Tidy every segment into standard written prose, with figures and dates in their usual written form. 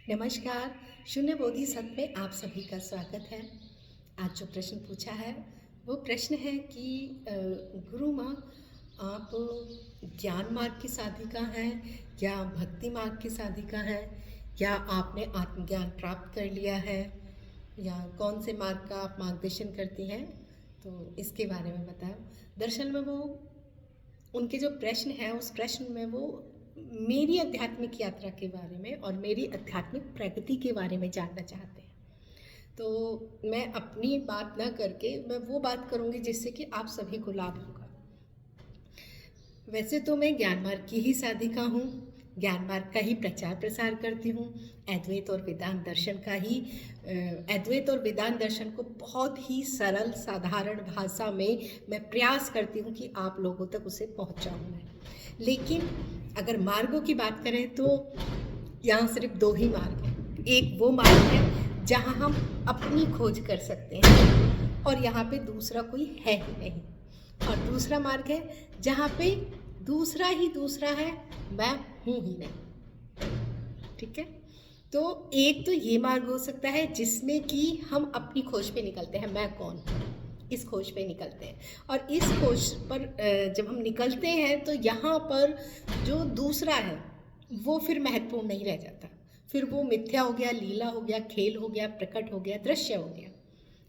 नमस्कार। शून्य बोधि सत्र में आप सभी का स्वागत है। आज जो प्रश्न पूछा है वो प्रश्न है कि गुरु माँ, आप ज्ञान मार्ग की साधिका हैं या भक्ति मार्ग की साधिका हैं, या आपने आत्मज्ञान प्राप्त कर लिया है, या कौन से मार्ग का आप मार्गदर्शन करती हैं, तो इसके बारे में बताओ। दरअसल में वो उनके जो प्रश्न है उस प्रश्न में वो मेरी आध्यात्मिक यात्रा के बारे में और मेरी आध्यात्मिक प्रगति के बारे में जानना चाहते हैं। तो मैं अपनी बात ना करके मैं वो बात करूँगी जिससे कि आप सभी को लाभ होगा। वैसे तो मैं ज्ञान मार्ग की ही साधिका हूँ, ज्ञान मार्ग का ही प्रचार प्रसार करती हूँ। अद्वैत और वेदांत दर्शन को बहुत ही सरल साधारण भाषा में मैं प्रयास करती हूँ कि आप लोगों तक उसे पहुँचाऊँ मैं। लेकिन अगर मार्गों की बात करें तो यहाँ सिर्फ दो ही मार्ग हैं। एक वो मार्ग है जहाँ हम अपनी खोज कर सकते हैं और यहाँ पे दूसरा कोई है ही नहीं, और दूसरा मार्ग है जहाँ पे दूसरा ही दूसरा है, मैं हूँ ही नहीं। ठीक है, तो एक तो ये मार्ग हो सकता है जिसमें कि हम अपनी खोज पे निकलते हैं, मैं कौन हूँ, इस खोज पे निकलते हैं। और इस खोज पर जब हम निकलते हैं तो यहाँ पर जो दूसरा है वो फिर महत्वपूर्ण नहीं रह जाता, फिर वो मिथ्या हो गया, लीला हो गया, खेल हो गया, प्रकट हो गया, दृश्य हो गया।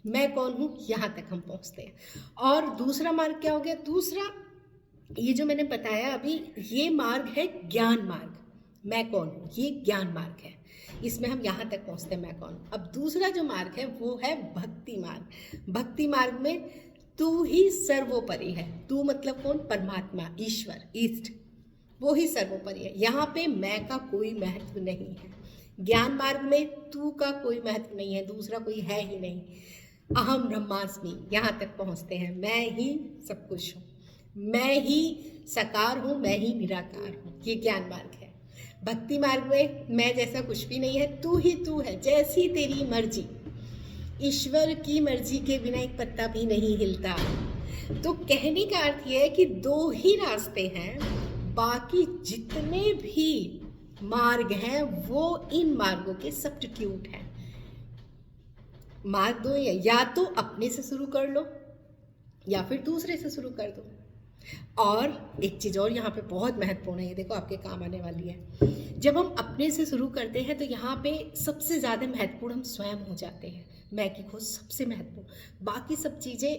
मैं कौन हूँ यहाँ तक हम पहुँचते हैं। और दूसरा मार्ग क्या हो गया? दूसरा ये जो मैंने बताया अभी, ये मार्ग है ज्ञान मार्ग। मैं कौन हूँ, ये ज्ञान मार्ग है, इसमें हम यहाँ तक पहुँचते हैं, मैं कौन। अब दूसरा जो मार्ग है वो है भक्ति मार्ग। भक्ति मार्ग में तू ही सर्वोपरि है। तू मतलब कौन? परमात्मा, ईश्वर, ईष्ट, वो ही सर्वोपरि है। यहाँ पे मैं का कोई महत्व नहीं है। ज्ञान मार्ग में तू का कोई महत्व नहीं है, दूसरा कोई है ही नहीं। अहम ब्रह्मास्मि, यहाँ तक पहुँचते हैं, मैं ही सब कुछ हूँ, मैं ही साकार हूँ, मैं ही निराकार हूँ, ये ज्ञान मार्ग है। भक्ति मार्ग में मैं जैसा कुछ भी नहीं है, तू ही तू है, जैसी तेरी मर्जी। ईश्वर की मर्जी के बिना एक पत्ता भी नहीं हिलता। तो कहने का अर्थ यह है कि दो ही रास्ते हैं, बाकी जितने भी मार्ग हैं वो इन मार्गों के सब्स्टिट्यूट हैं। मार्ग दो है, या तो अपने से शुरू कर लो या फिर दूसरे से शुरू कर दो। और एक चीज़ और यहाँ पे बहुत महत्वपूर्ण है, ये देखो आपके काम आने वाली है। जब हम अपने से शुरू करते हैं तो यहाँ पे सबसे ज़्यादा महत्वपूर्ण हम स्वयं हो जाते हैं। मैं की खोज सबसे महत्वपूर्ण, बाकी सब चीज़ें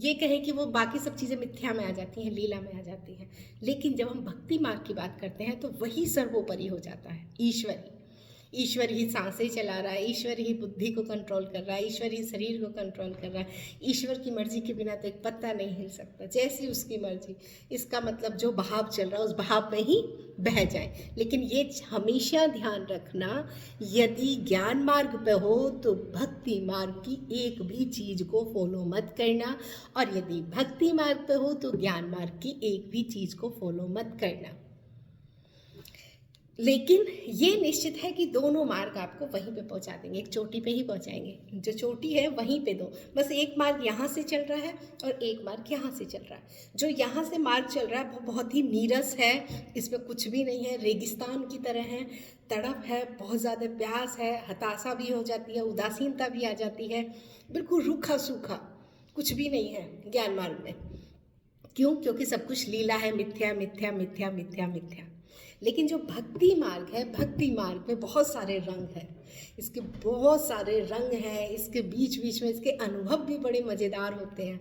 ये कहें कि वो बाकी सब चीज़ें मिथ्या में आ जाती हैं, लीला में आ जाती हैं। लेकिन जब हम भक्ति मार्ग की बात करते हैं तो वही सर्वोपरि हो जाता है। ईश्वर ही सांसें चला रहा है, ईश्वर ही बुद्धि को कंट्रोल कर रहा है, ईश्वर ही शरीर को कंट्रोल कर रहा है। ईश्वर की मर्जी के बिना तो एक पत्ता नहीं हिल सकता, जैसी उसकी मर्जी। इसका मतलब जो बहाव चल रहा है उस बहाव में ही बह जाए। लेकिन ये हमेशा ध्यान रखना, यदि ज्ञान मार्ग पे हो तो भक्ति मार्ग की एक भी चीज़ को फॉलो मत करना, और यदि भक्ति मार्ग पे हो तो ज्ञान मार्ग की एक भी चीज़ को फॉलो मत करना। लेकिन ये निश्चित है कि दोनों मार्ग आपको वहीं पे पहुंचा देंगे, एक चोटी पे ही पहुंचाएंगे। जो चोटी है वहीं पे दो, बस एक मार्ग यहाँ से चल रहा है और एक मार्ग यहाँ से चल रहा है। जो यहाँ से मार्ग चल रहा है वो बहुत ही नीरस है, इसमें कुछ भी नहीं है, रेगिस्तान की तरह है, तड़प है, बहुत ज़्यादा प्यास है, हताशा भी हो जाती है, उदासीनता भी आ जाती है, बिल्कुल रूखा सूखा, कुछ भी नहीं है ज्ञान मार्ग में। क्यों? क्योंकि सब कुछ लीला है, मिथ्या मिथ्या मिथ्या मिथ्या मिथ्या। लेकिन जो भक्ति मार्ग है, भक्ति मार्ग में बहुत सारे रंग हैं, इसके बहुत सारे रंग हैं, इसके बीच बीच में इसके अनुभव भी बड़े मज़ेदार होते हैं।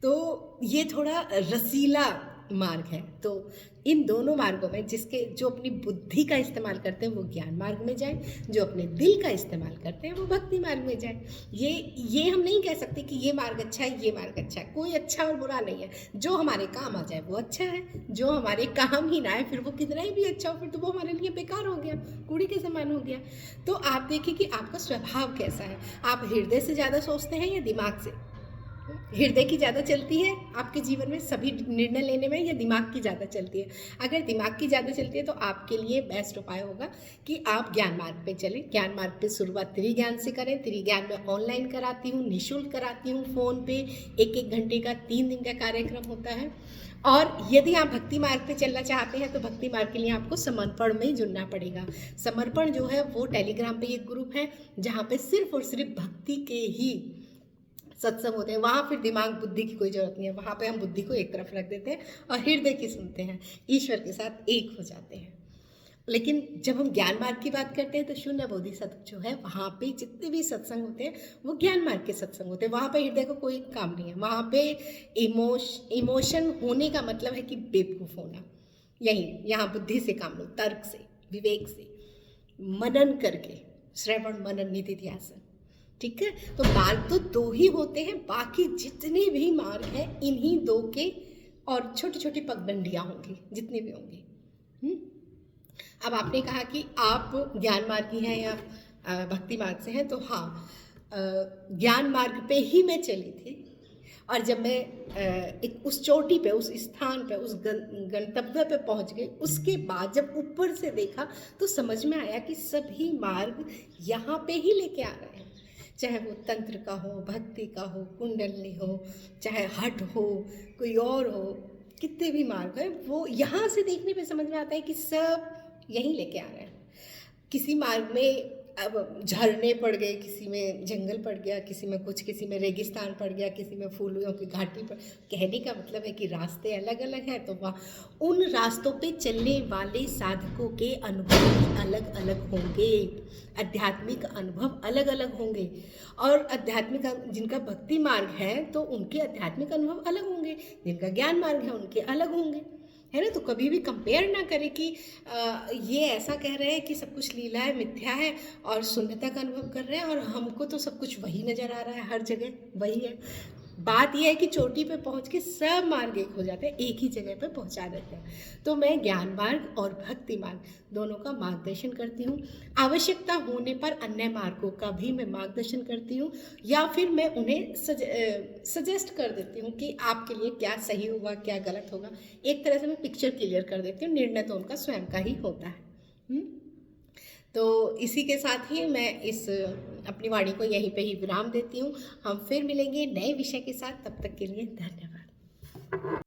तो ये थोड़ा रसीला मार्ग है। तो इन दोनों मार्गों में जो अपनी बुद्धि का इस्तेमाल करते हैं वो ज्ञान मार्ग में जाए, जो अपने दिल का इस्तेमाल करते हैं वो भक्ति मार्ग में जाए। ये हम नहीं कह सकते कि ये मार्ग अच्छा है, ये मार्ग अच्छा है। कोई अच्छा और बुरा नहीं है, जो हमारे काम आ जाए वो अच्छा है, जो हमारे काम ही ना आए फिर वो कितना ही भी अच्छा हो, फिर तो वो हमारे लिए बेकार हो गया, कूड़े के समान हो गया। तो आप देखिए कि आपका स्वभाव कैसा है, आप हृदय से ज़्यादा सोचते हैं या दिमाग से? हृदय की ज़्यादा चलती है आपके जीवन में सभी निर्णय लेने में, या दिमाग की ज़्यादा चलती है? अगर दिमाग की ज़्यादा चलती है तो आपके लिए बेस्ट उपाय होगा कि आप ज्ञान मार्ग पे चलें। ज्ञान मार्ग पे शुरुआत त्रिज्ञान से करें। त्रिज्ञान में ऑनलाइन कराती हूँ, निःशुल्क कराती हूँ, फ़ोन पे 1-1 घंटे का 3 दिन का कार्यक्रम होता है। और यदि आप भक्ति मार्ग पे चलना चाहते हैं तो भक्ति मार्ग के लिए आपको समर्पण में जुड़ना पड़ेगा। समर्पण जो है वो टेलीग्राम पे एक ग्रुप है जहाँ पे सिर्फ और सिर्फ भक्ति के ही सत्संग होते हैं। वहाँ फिर दिमाग बुद्धि की कोई ज़रूरत नहीं है, वहाँ पे हम बुद्धि को एक तरफ रख देते हैं और हृदय की सुनते हैं, ईश्वर के साथ एक हो जाते हैं। लेकिन जब हम ज्ञान मार्ग की बात करते हैं तो शून्य बोधिसत्व जो है वहाँ पे जितने भी सत्संग होते हैं वो ज्ञान मार्ग के सत्संग होते हैं। वहाँ पे हृदय को कोई काम नहीं है, वहाँ पे इमोशन होने का मतलब है कि बेवकूफ़ होना। यहाँ बुद्धि से काम लो, तर्क से, विवेक से, मनन करके, श्रवण मनन निधिध्यासन। ठीक है, तो मार्ग तो दो ही होते हैं, बाकी जितने भी मार्ग हैं इन्हीं दो के और छोटी छोटी पगडंडियाँ होंगी जितनी भी होंगी। अब आपने कहा कि आप ज्ञान मार्गी हैं या भक्ति मार्ग से हैं, तो हाँ, ज्ञान मार्ग पे ही मैं चली थी। और जब मैं एक उस चोटी पे, उस स्थान पे, उस गंतव्य पे पहुंच गई, उसके बाद जब ऊपर से देखा तो समझ में आया कि सभी मार्ग यहाँ पे ही लेके आ रहे हैं। चाहे वो तंत्र का हो, भक्ति का हो, कुंडलनी हो, चाहे हठ हो, कोई और हो, कितने भी मार्ग हैं वो यहाँ से देखने पे समझ में आता है कि सब यहीं लेके आ रहे हैं। किसी मार्ग में अब झरने पड़ गए, किसी में जंगल पड़ गया, किसी में कुछ, किसी में रेगिस्तान पड़ गया, किसी में फूलों की घाटी पड़। कहने का मतलब है कि रास्ते अलग अलग हैं, तो वह उन रास्तों पे चलने वाले साधकों के अनुभव भी अलग अलग होंगे, आध्यात्मिक अनुभव अलग अलग होंगे। और आध्यात्मिक जिनका भक्ति मार्ग है तो उनके आध्यात्मिक अनुभव अलग होंगे, जिनका ज्ञान मार्ग है उनके अलग होंगे, है ना। तो कभी भी कंपेयर ना करें कि ये ऐसा कह रहे हैं कि सब कुछ लीला है, मिथ्या है और शून्यता का अनुभव कर रहे हैं, और हमको तो सब कुछ वही नज़र आ रहा है, हर जगह वही है। बात यह है कि चोटी पे पहुंच के सब मार्ग एक हो जाते हैं, एक ही जगह पे पहुंचा देते हैं। तो मैं ज्ञान मार्ग और भक्ति मार्ग दोनों का मार्गदर्शन करती हूँ। आवश्यकता होने पर अन्य मार्गों का भी मैं मार्गदर्शन करती हूँ, या फिर मैं उन्हें सजेस्ट कर देती हूँ कि आपके लिए क्या सही होगा, क्या गलत होगा। एक तरह से मैं पिक्चर क्लियर कर देती हूँ, निर्णय तो उनका स्वयं का ही होता है। तो इसी के साथ ही मैं इस अपनी वाणी को यहीं पे ही विराम देती हूँ। हम फिर मिलेंगे नए विषय के साथ, तब तक के लिए धन्यवाद।